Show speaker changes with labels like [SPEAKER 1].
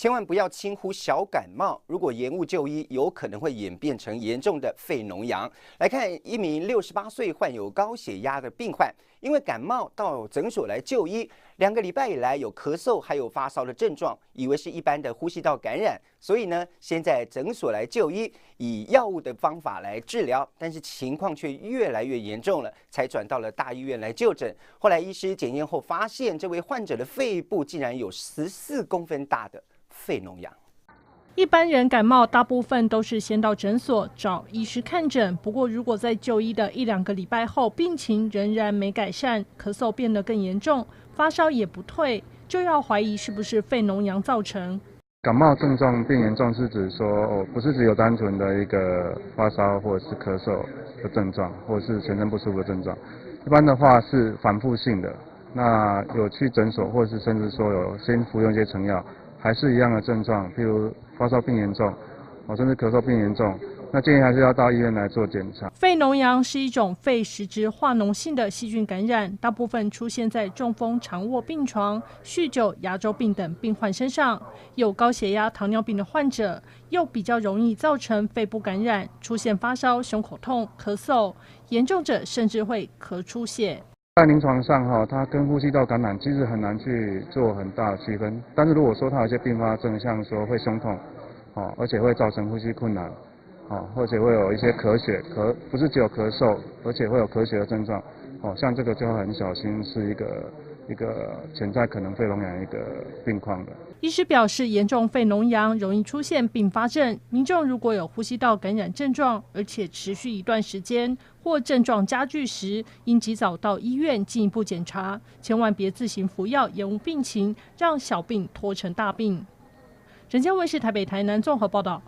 [SPEAKER 1] 千万不要轻忽小感冒，如果延误就医，有可能会演变成严重的肺脓疡。来看一名68岁患有高血压的病患，因为感冒到诊所来就医，2个礼拜以来有咳嗽还有发烧的症状，以为是一般的呼吸道感染，所以呢，先在诊所来就医，以药物的方法来治疗，但是情况却越来越严重了，才转到了大医院来就诊。后来医师检验后发现，这位患者的肺部竟然有14公分大的肺脓疡。
[SPEAKER 2] 一般人感冒大部分都是先到诊所找医师看诊，不过如果在就医的1-2个礼拜后，病情仍然没改善，咳嗽变得更严重，发烧也不退，就要怀疑是不是肺脓疡造成。
[SPEAKER 3] 感冒症状变严重是指说，不是只有单纯的一个发烧或者是咳嗽的症状，或者是全身不舒服的症状，一般的话是反复性的。那有去诊所，或者是甚至说有先服用一些成药，还是一样的症状，譬如发烧变严重，甚至咳嗽变严重，那建议还是要到医院来做检查。
[SPEAKER 2] 肺脓疡是一种肺实质化脓性的细菌感染，大部分出现在中风、常卧病床、酗酒、牙周病等病患身上。有高血压、糖尿病的患者，又比较容易造成肺部感染，出现发烧、胸口痛、咳嗽，严重者甚至会咳出血。
[SPEAKER 3] 在临床上它跟呼吸道感染其实很难去做很大的区分，但是如果说它有一些并发症，像说会胸痛，而且会造成呼吸困难，或者会有一些咳血，不是只有咳嗽，而且会有咳血的症状，像这个就要很小心，是一个潜在可能肺脓疡一个病况的。
[SPEAKER 2] 医师表示，严重肺脓疡容易出现并发症，民众如果有呼吸道感染症状，而且持续一段时间，或症状加剧时，应及早到医院进一步检查，千万别自行服药延误病情，让小病拖成大病。人间卫视台北、台南综合报道。